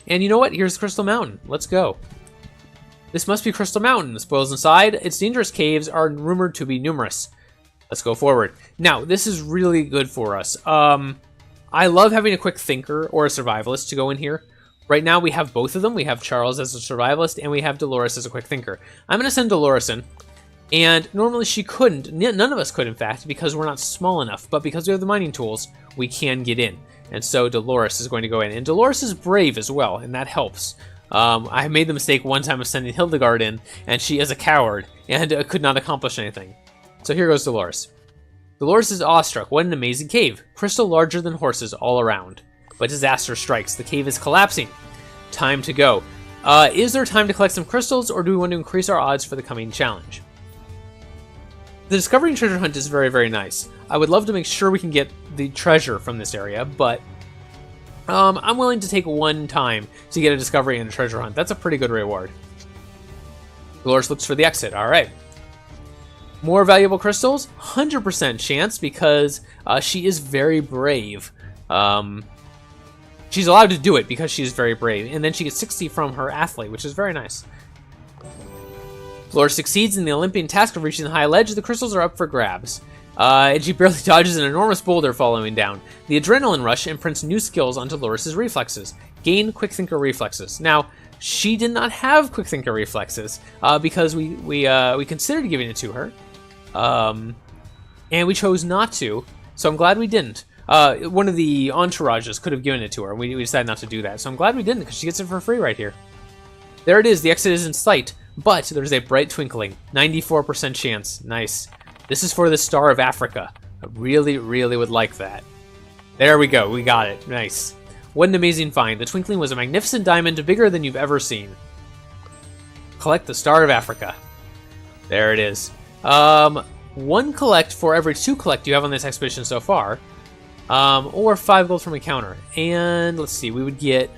And you know what? Here's Crystal Mountain. Let's go. This must be Crystal Mountain. The spoils inside. Its dangerous caves are rumored to be numerous. Let's go forward. Now, this is really good for us. I love having a quick thinker or a survivalist to go in here. Right now, we have both of them. We have Charles as a survivalist, and we have Dolores as a quick thinker. I'm going to send Dolores in. And normally she couldn't. None of us could, in fact, because we're not small enough. But because we have the mining tools, we can get in. And so Dolores is going to go in. And Dolores is brave as well, and that helps. I made the mistake one time of sending Hildegard in, and she is a coward, and could not accomplish anything. So here goes Dolores. Dolores is awestruck. What an amazing cave. Crystal larger than horses all around. But disaster strikes. The cave is collapsing. Time to go. Is there time to collect some crystals, or do we want to increase our odds for the coming challenge? The discovery and treasure hunt is very, very nice. I would love to make sure we can get the treasure from this area, but I'm willing to take one time to get a discovery and a treasure hunt. That's a pretty good reward. Dolores looks for the exit. All right. More valuable crystals? 100% chance because she is very brave. She's allowed to do it because she is very brave. And then she gets 60 from her athlete, which is very nice. Dolores succeeds in the Olympian task of reaching the high ledge. The crystals are up for grabs. And she barely dodges an enormous boulder following down. The adrenaline rush imprints new skills onto Dolores' reflexes. Gain Quick Thinker reflexes. Now, she did not have Quick Thinker reflexes because we considered giving it to her. And we chose not to, so I'm glad we didn't. One of the entourages could have given it to her. We decided not to do that, so I'm glad we didn't because she gets it for free right here. There it is. The exit is in sight. But there's a bright twinkling. 94% chance. Nice. This is for the Star of Africa. I really, really would like that. There we go. We got it. Nice. What an amazing find. The twinkling was a magnificent diamond, bigger than you've ever seen. Collect the Star of Africa. There it is. One collect for every 2 collect you have on this expedition so far. Or 5 gold from encounter. And let's see. We would get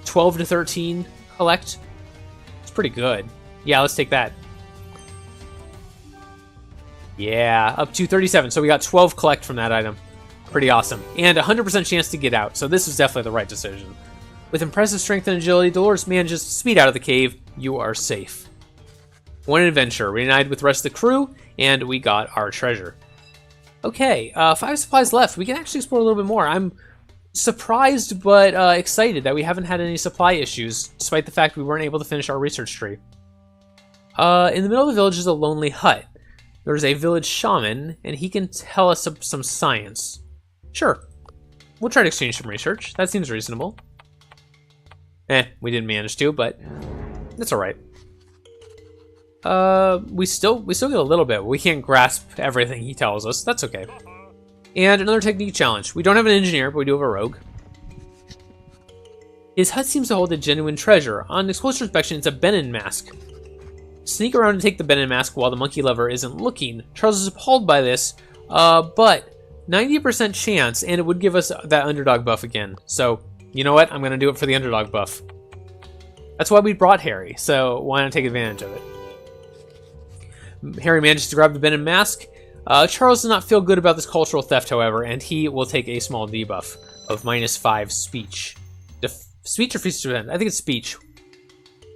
12 to 13 collect. Pretty good. Yeah, let's take that. Yeah, up to 37. So we got 12 collect from that item. Pretty awesome. And 100% chance to get out. So this was definitely the right decision. With impressive strength and agility, Dolores manages to speed out of the cave. You are safe. One adventure. Reunited with the rest of the crew, and we got our treasure. Okay, 5 supplies left. We can actually explore a little bit more. I'm surprised but excited that we haven't had any supply issues, despite the fact we weren't able to finish our research tree. In the middle of the village is a lonely hut. There's a village shaman, and he can tell us some science. Sure. We'll try to exchange some research. That seems reasonable. We didn't manage to, but that's alright. We still get a little bit. We can't grasp everything he tells us. That's okay. And another technique challenge. We don't have an engineer, but we do have a rogue. His hut seems to hold a genuine treasure. On closer inspection, it's a Benin mask. Sneak around and take the Benin mask while the monkey lover isn't looking. Charles is appalled by this, but 90% chance, and it would give us that underdog buff again. So, you know what? I'm going to do it for the underdog buff. That's why we brought Harry, so why not take advantage of it? Harry manages to grab the Benin mask. Charles does not feel good about this cultural theft, however, and he will take a small debuff of -5 speech. Speech or feast to defend? I think it's speech.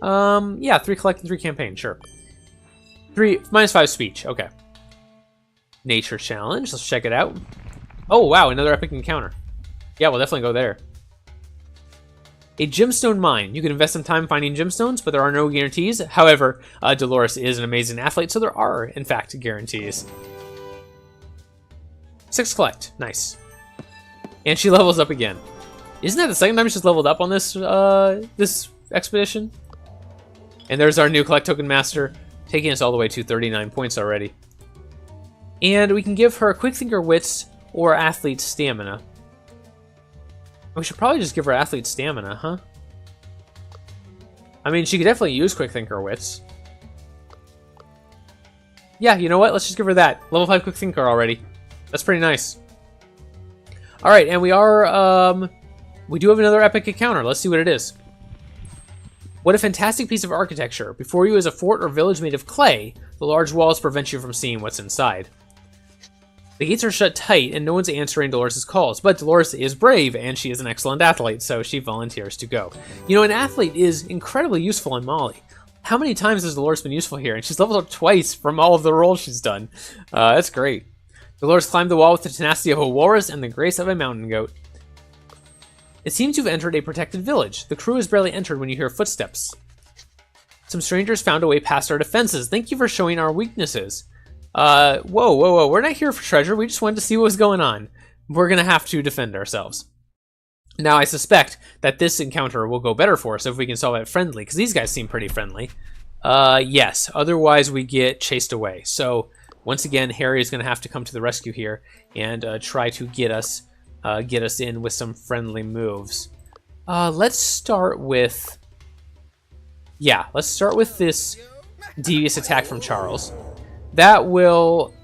Yeah, 3 collect and 3 campaign, sure. -5 speech, okay. Nature challenge, let's check it out. Oh, wow, another epic encounter. Yeah, we'll definitely go there. A gemstone mine. You can invest some time finding gemstones, but there are no guarantees. However, Dolores is an amazing athlete, so there are, in fact, guarantees. 6 collect. Nice. And she levels up again. Isn't that the second time she's leveled up on this this expedition? And there's our new collect token master, taking us all the way to 39 points already. And we can give her Quick Thinker Wits or Athlete Stamina. We should probably just give her Athlete Stamina, huh? I mean, she could definitely use Quick Thinker Wits. Yeah, you know what? Let's just give her that. Level 5 Quick Thinker already. That's pretty nice. Alright, and we are, we do have another epic encounter. Let's see what it is. What a fantastic piece of architecture. Before you is a fort or village made of clay. The large walls prevent you from seeing what's inside. The gates are shut tight, and no one's answering Dolores' calls. But Dolores is brave, and she is an excellent athlete, so she volunteers to go. You know, an athlete is incredibly useful in Mali. How many times has Dolores been useful here? And she's leveled up twice from all of the roles she's done. That's great. Dolores climbed the wall with the tenacity of a walrus and the grace of a mountain goat. It seems you've entered a protected village. The crew has barely entered when you hear footsteps. Some strangers found a way past our defenses. Thank you for showing our weaknesses. Whoa. We're not here for treasure. We just wanted to see what was going on. We're going to have to defend ourselves. Now, I suspect that this encounter will go better for us if we can solve it friendly, because these guys seem pretty friendly. Yes. Otherwise, we get chased away. So, once again, Harry is going to have to come to the rescue here and try to get us in with some friendly moves. Let's start with... Yeah, let's start with this devious attack from Charles. That will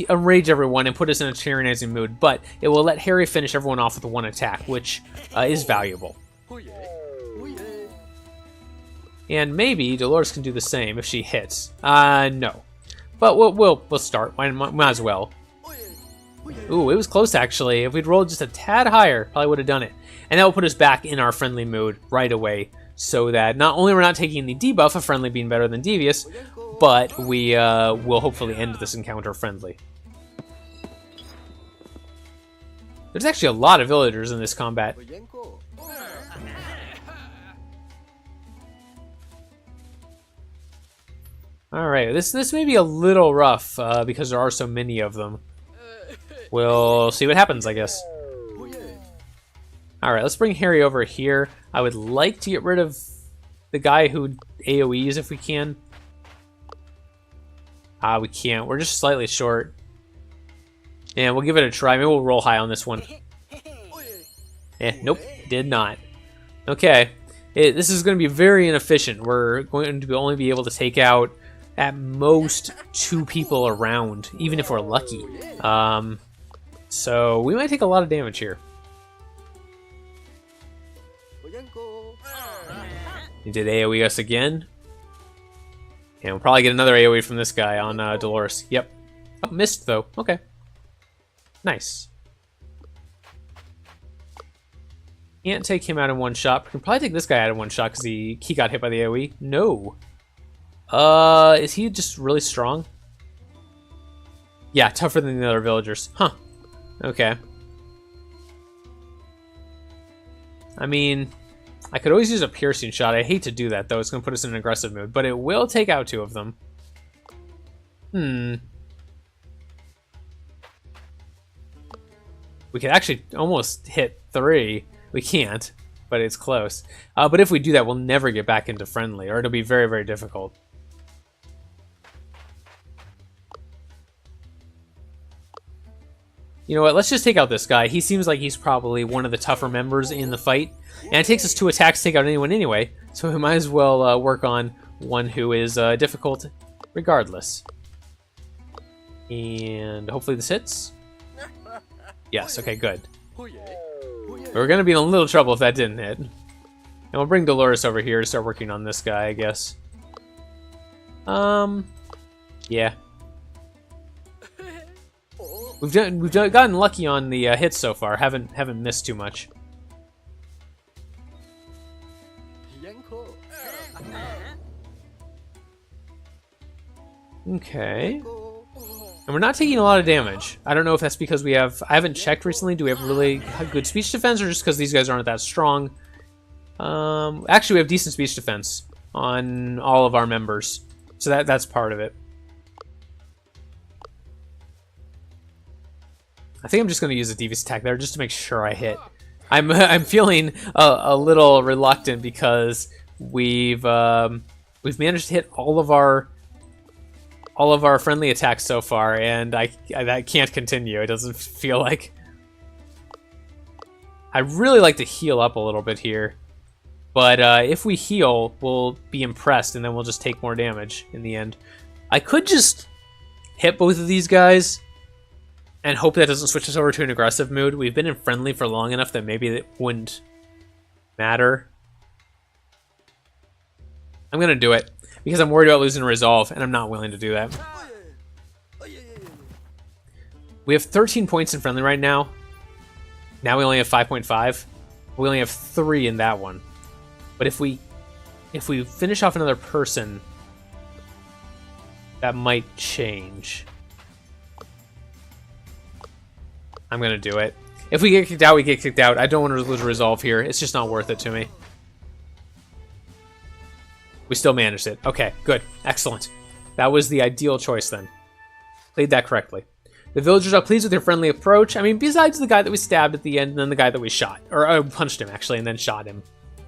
enrage everyone and put us in a tyrannizing mood, but it will let Harry finish everyone off with one attack, which is valuable. And maybe Dolores can do the same if she hits. No. But we'll start. Might as well. Ooh, it was close, actually. If we'd rolled just a tad higher, probably would have done it. And that will put us back in our friendly mood right away, so that not only we're not taking the debuff of friendly being better than devious, but we will hopefully end this encounter friendly. There's actually a lot of villagers in this combat. Alright, this may be a little rough because there are so many of them. We'll see what happens, I guess. Alright, let's bring Harry over here. I would like to get rid of the guy who AoEs if we can. We can't. We're just slightly short. Yeah, we'll give it a try. Maybe we'll roll high on this one. Nope, did not. Okay, this is going to be very inefficient. We're going to only be able to take out, at most, 2 people around, even if we're lucky. So we might take a lot of damage here. He did AoE us again. And we'll probably get another AoE from this guy on Dolores. Yep. Oh, missed, though. Okay. Nice. Can't take him out in one shot. We can probably take this guy out in one shot because he got hit by the AoE. No. Is he just really strong? Yeah, tougher than the other villagers. Huh. Okay. I mean... I could always use a piercing shot. I hate to do that, though. It's going to put us in an aggressive mood. But it will take out 2 of them. We could actually almost hit 3. We can't, but it's close. But if we do that, we'll never get back into friendly, or it'll be very, very difficult. You know what? Let's just take out this guy. He seems like he's probably one of the tougher members in the fight. And it takes us 2 attacks to take out anyone anyway, so we might as well work on one who is difficult regardless. And hopefully this hits. Yes, okay, good. We're going to be in a little trouble if that didn't hit. And we'll bring Dolores over here to start working on this guy, I guess. Yeah. We've gotten lucky on the hits so far. Haven't missed too much. Okay. And we're not taking a lot of damage. I don't know if that's because we have... I haven't checked recently. Do we have really good speech defense, or just because these guys aren't that strong? Actually, we have decent speech defense on all of our members. So that's part of it. I think I'm just going to use a devious attack there just to make sure I hit. I'm feeling a little reluctant because we've managed to hit all of our friendly attacks so far, and that can't continue. It doesn't feel like. I really like to heal up a little bit here, but if we heal, we'll be impressed, and then we'll just take more damage in the end. I could just hit both of these guys and hope that doesn't switch us over to an aggressive mood. We've been in friendly for long enough that maybe it wouldn't matter. I'm gonna do it because I'm worried about losing resolve, and I'm not willing to do that. We have 13 points in friendly right now. Now we only have 5.5. We only have 3 in that one. But if we finish off another person, that might change. I'm gonna do it. If we get kicked out, we get kicked out. I don't want to lose resolve here. It's just not worth it to me. We still managed it. Okay, good. Excellent. That was the ideal choice then. Played that correctly. The villagers are pleased with your friendly approach. I mean, besides the guy that we stabbed at the end and then the guy that we shot. Or punched him, actually, and then shot him.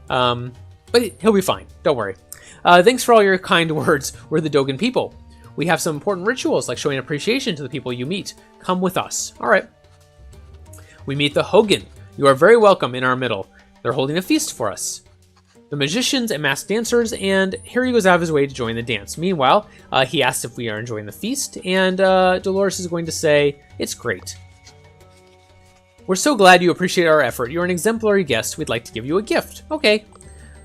But he'll be fine. Don't worry. Thanks for all your kind words. We're the Dogan people. We have some important rituals, like showing appreciation to the people you meet. Come with us. All right. We meet the Hogan. You are very welcome in our middle. They're holding a feast for us. The magicians and masked dancers, and Harry goes out of his way to join the dance. Meanwhile, he asks if we are enjoying the feast, and Dolores is going to say, it's great. We're so glad you appreciate our effort. You're an exemplary guest. We'd like to give you a gift. Okay.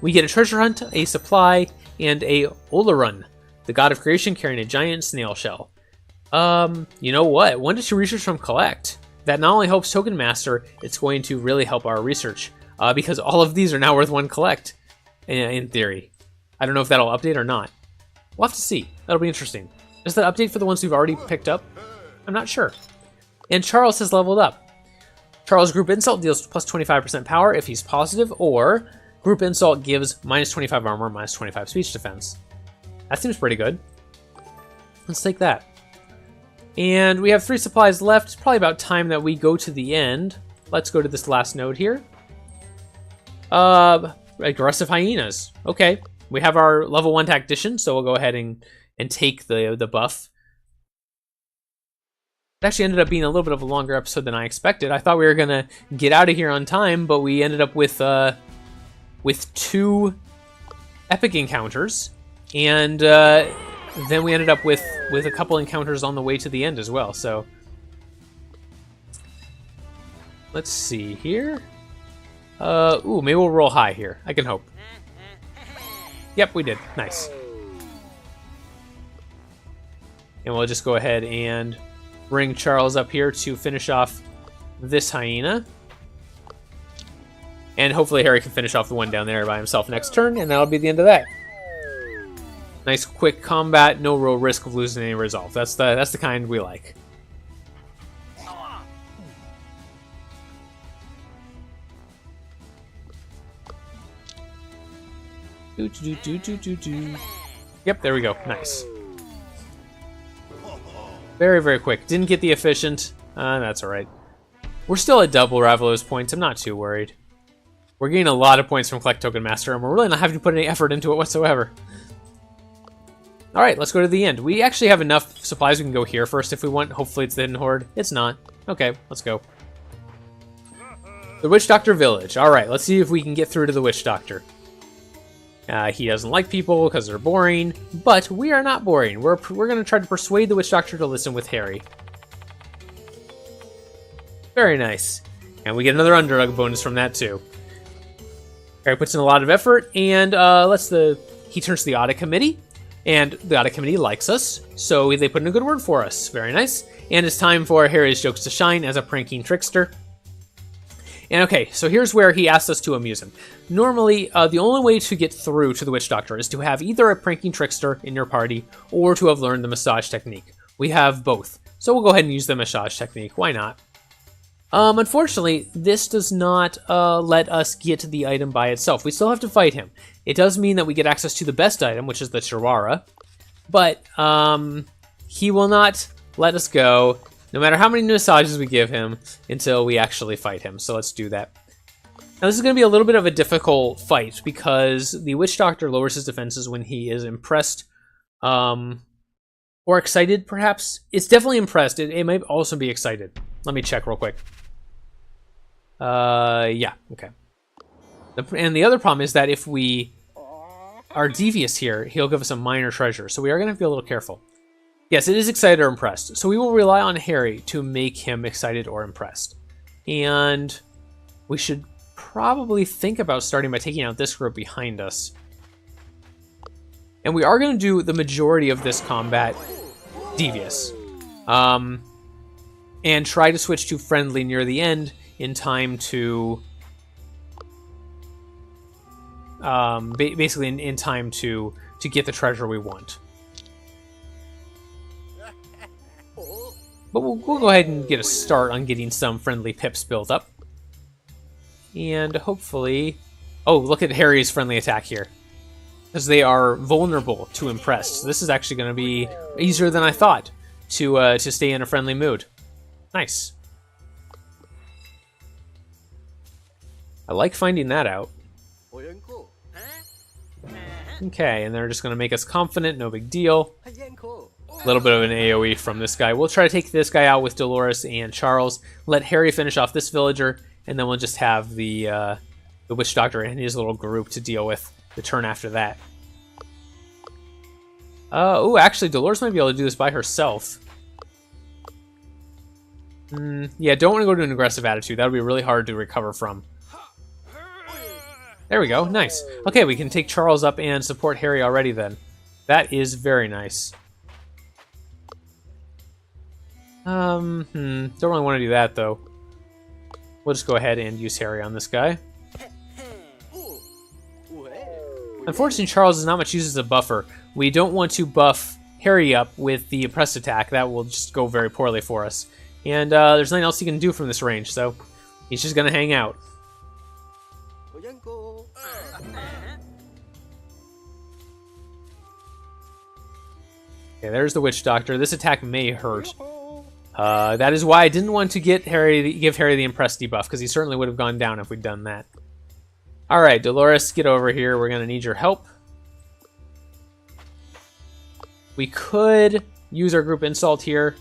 We get a treasure hunt, a supply, and a Olarun, the god of creation carrying a giant snail shell. You know what? 1 to 2 research from collect. That not only helps Token Master, it's going to really help our research, because all of these are now worth 1 collect. In theory. I don't know if that'll update or not. We'll have to see. That'll be interesting. Does that update for the ones we've already picked up? I'm not sure. And Charles has leveled up. Charles' Group Insult deals plus 25% power if he's positive, or Group Insult gives minus 25 armor, minus 25 speech defense. That seems pretty good. Let's take that. And we have 3 supplies left. It's probably about time that we go to the end. Let's go to this last node here. Aggressive hyenas. Okay, we have our level 1 tactician, so we'll go ahead and take the buff. It actually ended up being a little bit of a longer episode than I expected. I thought we were gonna get out of here on time, but we ended up with 2 epic encounters, and then we ended up with a couple encounters on the way to the end as well. So let's see here. Ooh, maybe we'll roll high here. I can hope. Yep, we did. Nice. And we'll just go ahead and bring Charles up here to finish off this hyena. And hopefully Harry can finish off the one down there by himself next turn, and that'll be the end of that. Nice quick combat, no real risk of losing any resolve. That's the kind we like. Yep, there we go. Nice. Very, very quick. Didn't get the efficient. That's alright. We're still at double Ravalo's points. I'm not too worried. We're getting a lot of points from Collect Token Master, and we're really not having to put any effort into it whatsoever. Alright, let's go to the end. We actually have enough supplies. We can go here first if we want. Hopefully it's the Hidden Horde. It's not. Okay, let's go. The Witch Doctor Village. Alright, let's see if we can get through to the Witch Doctor. He doesn't like people because they're boring, but we are not boring. We're going to try to persuade the Witch Doctor to listen with Harry. Very nice. And we get another underdog bonus from that too. Harry puts in a lot of effort, and he turns to the Audit Committee, and the Audit Committee likes us, so they put in a good word for us. Very nice. And it's time for Harry's jokes to shine as a pranking trickster. And okay, so here's where he asks us to amuse him. Normally, the only way to get through to the Witch Doctor is to have either a pranking trickster in your party or to have learned the massage technique. We have both, so we'll go ahead and use the massage technique. Why not? Unfortunately, this does not let us get the item by itself. We still have to fight him. It does mean that we get access to the best item, which is the Chihuahua, but he will not let us go, no matter how many massages we give him, until we actually fight him. So let's do that. Now this is going to be a little bit of a difficult fight because the Witch Doctor lowers his defenses when he is impressed or excited, perhaps. It's definitely impressed. It might also be excited. Let me check real quick. Yeah, okay. And the other problem is that if we are devious here, he'll give us a minor treasure. So we are going to have to be a little careful. Yes, it is excited or impressed. So we will rely on Harry to make him excited or impressed. And we should probably think about starting by taking out this group behind us. And we are going to do the majority of this combat devious. and try to switch to friendly near the end in time to basically in time to get the treasure we want. But we'll go ahead and get a start on getting some friendly pips built up. And hopefully... Oh, look at Harry's friendly attack here. Because they are vulnerable to impressed. So this is actually going to be easier than I thought to stay in a friendly mood. Nice. I like finding that out. Okay, and they're just going to make us confident, no big deal. A little bit of an AoE from this guy. We'll try to take this guy out with Dolores and Charles. Let Harry finish off this villager, and then we'll just have the Witch Doctor and his little group to deal with the turn after that. Oh, actually, Dolores might be able to do this by herself. Yeah, don't want to go to an aggressive attitude. That would be really hard to recover from. There we go. Nice. Okay, we can take Charles up and support Harry already then. That is very nice. Don't really want to do that, though. We'll just go ahead and use Harry on this guy. Unfortunately, Charles is not much use as a buffer. We don't want to buff Harry up with the impressed attack. That will just go very poorly for us. And there's nothing else he can do from this range, so he's just going to hang out. Okay, there's the Witch Doctor. This attack may hurt. That is why I didn't want to give Harry the impressed debuff, because he certainly would have gone down if we'd done that. Alright, Dolores, get over here. We're going to need your help. We could use our group insult here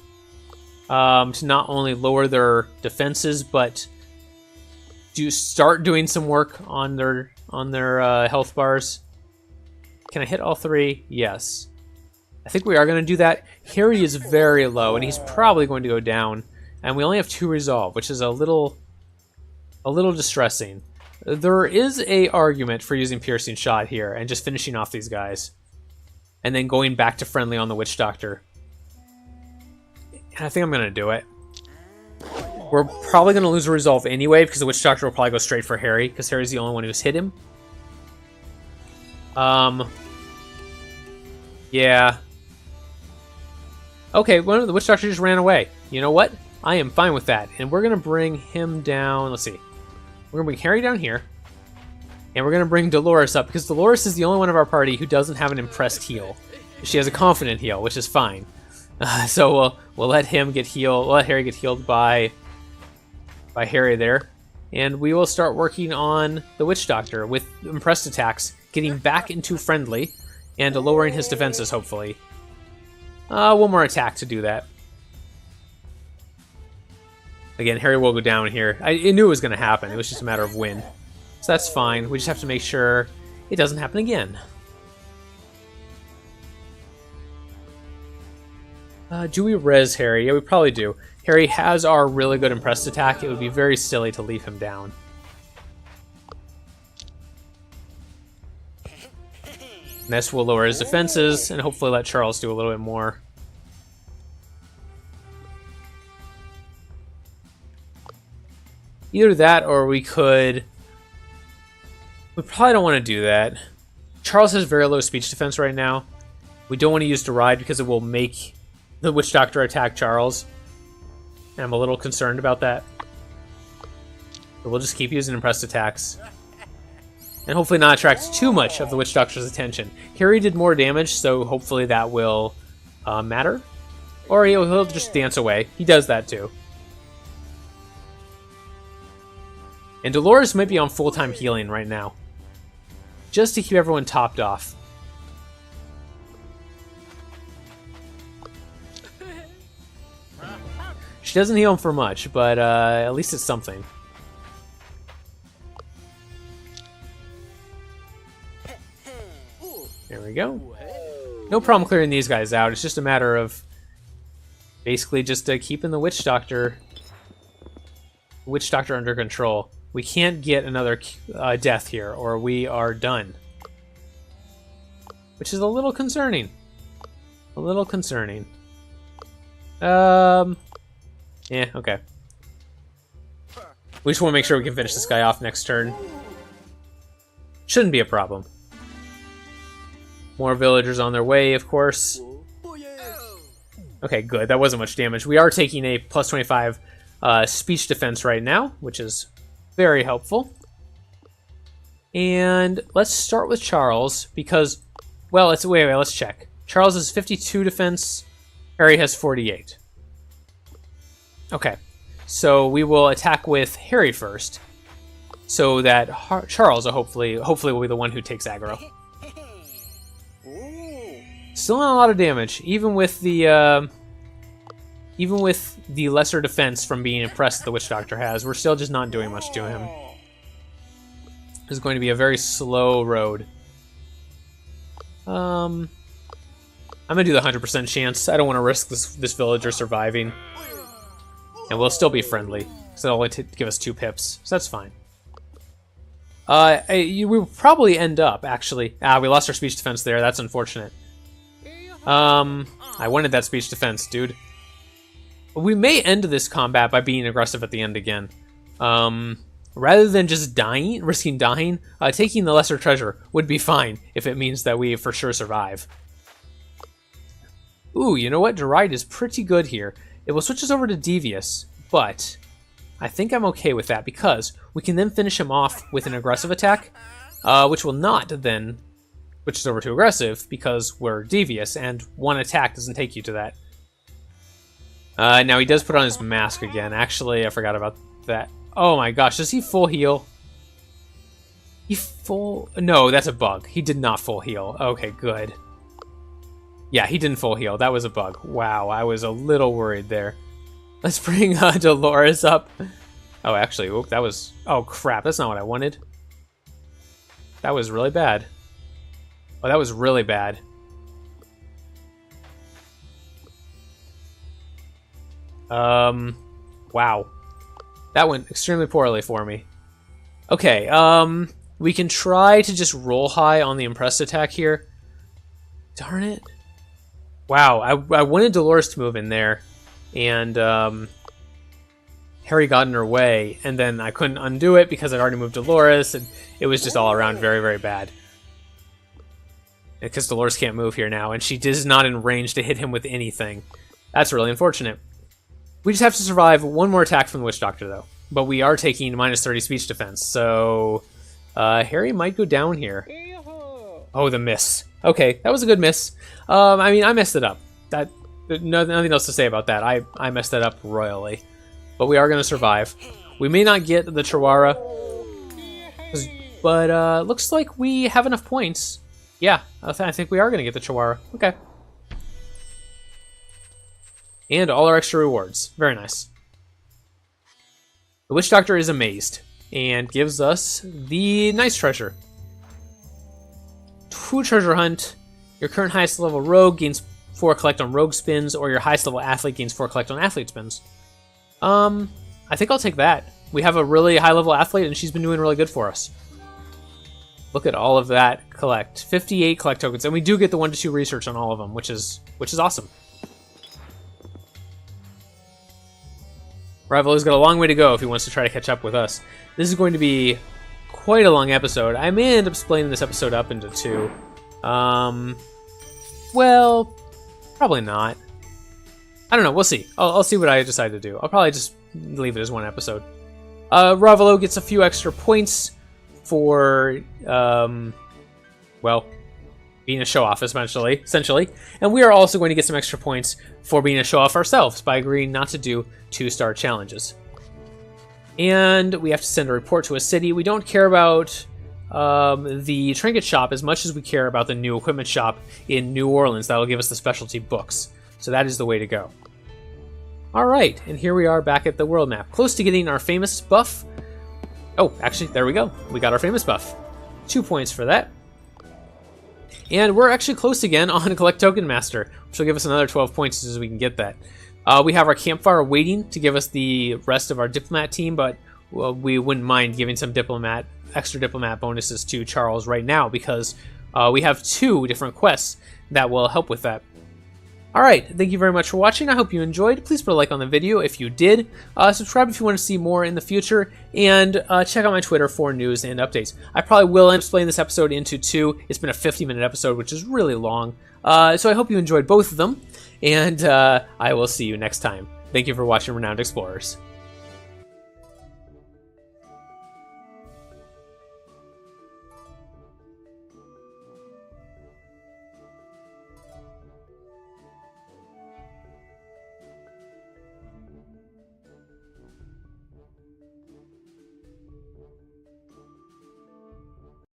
to not only lower their defenses, but start doing some work on their health bars. Can I hit all three? Yes. I think we are going to do that. Harry is very low, and he's probably going to go down. And we only have 2 resolve, which is a little distressing. There is a argument for using Piercing Shot here and just finishing off these guys. And then going back to friendly on the Witch Doctor. And I think I'm going to do it. We're probably going to lose a resolve anyway, because the Witch Doctor will probably go straight for Harry, because Harry's the only one who's hit him. Yeah. Okay, well, the Witch Doctor just ran away. You know what? I am fine with that. And we're going to bring him down. Let's see. We're going to bring Harry down here. And we're going to bring Dolores up, because Dolores is the only one of our party who doesn't have an impressed heal. She has a confident heal, which is fine. So we'll let him get healed. We'll let Harry get healed by Harry there. And we will start working on the Witch Doctor with impressed attacks, getting back into friendly, and lowering his defenses, hopefully. One more attack to do that. Again, Harry will go down here. I knew it was going to happen. It was just a matter of when. So that's fine. We just have to make sure it doesn't happen again. Do we res Harry? Yeah, we probably do. Harry has our really good impressed attack. It would be very silly to leave him down. And this will lower his defenses and hopefully let Charles do a little bit more. Either that or we could... We probably don't want to do that. Charles has very low speech defense right now. We don't want to use Deride because it will make the Witch Doctor attack Charles. And I'm a little concerned about that. But we'll just keep using impressed attacks. And hopefully not attract too much of the Witch Doctor's attention. Harry did more damage, so hopefully that will matter. Or he'll just dance away. He does that too. And Dolores might be on full-time healing right now. Just to keep everyone topped off. She doesn't heal him for much, but at least it's something. There we go. No problem clearing these guys out. It's just a matter of basically just keeping the Witch Doctor under control. We can't get another death here, or we are done. Which is a little concerning. A little concerning. Yeah, okay. We just want to make sure we can finish this guy off next turn. Shouldn't be a problem. More villagers on their way, of course. Okay, good. That wasn't much damage. We are taking a plus 25 speech defense right now, which is very helpful. And let's start with Charles, because... Well, let's check. Charles has 52 defense. Harry has 48. Okay. So we will attack with Harry first, so that Charles hopefully will be the one who takes aggro. Still not a lot of damage, even with the lesser defense from being impressed the Witch Doctor has. We're still just not doing much to him. This is going to be a very slow road. I'm gonna do the 100% chance. I don't want to risk this villager surviving. And we'll still be friendly, because it'll only give us 2 pips, so that's fine. We will probably end up, actually... we lost our speech defense there, that's unfortunate. I wanted that speech defense, dude. We may end this combat by being aggressive at the end again. Rather than just risking dying, taking the lesser treasure would be fine, if it means that we for sure survive. Ooh, you know what? Deride is pretty good here. It will switch us over to Devious, but I think I'm okay with that because we can then finish him off with an aggressive attack, which will not then switch us over to aggressive because we're Devious, and one attack doesn't take you to that. Now he does put on his mask again. Actually, I forgot about that. Oh my gosh, does he full heal? No, that's a bug. He did not full heal. Okay, good. Yeah, he didn't full heal. That was a bug. Wow, I was a little worried there. Let's bring Dolores up. Oh, actually, oop, that was... Oh, crap, that's not what I wanted. That was really bad. Oh, that was really bad. Wow. That went extremely poorly for me. Okay, we can try to just roll high on the impressed attack here. Darn it. Wow, I wanted Dolores to move in there, and Harry got in her way, and then I couldn't undo it because I'd already moved Dolores, and it was just all around very, very bad. Because Dolores can't move here now, and she is not in range to hit him with anything. That's really unfortunate. We just have to survive one more attack from the Witch Doctor, though. But we are taking minus 30 speech defense, so Harry might go down here. Oh, the miss. Okay, that was a good miss. I mean, I messed it up. Nothing else to say about that. I messed that up royally. But we are going to survive. We may not get the Chihuahua, but looks like we have enough points. Yeah, I think we are going to get the Chihuahua. Okay. And all our extra rewards. Very nice. The Witch Doctor is amazed and gives us the nice treasure. 2 treasure hunt. Your current highest level rogue gains 4 collect on rogue spins, or your highest level athlete gains 4 collect on athlete spins. I think I'll take that. We have a really high level athlete and she's been doing really good for us. Look at all of that collect. 58 collect tokens, and we do get the 1 to 2 research on all of them, which is awesome. Rival's got a long way to go if he wants to try to catch up with us. This is going to be quite a long episode. I may end up splitting this episode up into 2. Well, probably not. I don't know. We'll see. I'll see what I decide to do. I'll probably just leave it as 1 episode. Ravelo gets a few extra points for, well, being a show-off, essentially. And we are also going to get some extra points for being a show-off ourselves by agreeing not to do 2-star challenges. And we have to send a report to a city. We don't care about the trinket shop as much as we care about the new equipment shop in New Orleans. That'll give us the specialty books. So that is the way to go. Alright, and here we are back at the world map. Close to getting our famous buff. Oh, actually, there we go. We got our famous buff. 2 points for that. And we're actually close again on Collect Token Master, which will give us another 12 points as we can get that. We have our campfire waiting to give us the rest of our diplomat team, but we wouldn't mind giving some extra diplomat bonuses to Charles right now because we have 2 different quests that will help with that. Alright, thank you very much for watching. I hope you enjoyed. Please put a like on the video if you did. Subscribe if you want to see more in the future. And check out my Twitter for news and updates. I probably will end up splitting this episode into 2. It's been a 50-minute episode, which is really long. So I hope you enjoyed both of them. And I will see you next time. Thank you for watching Renowned Explorers.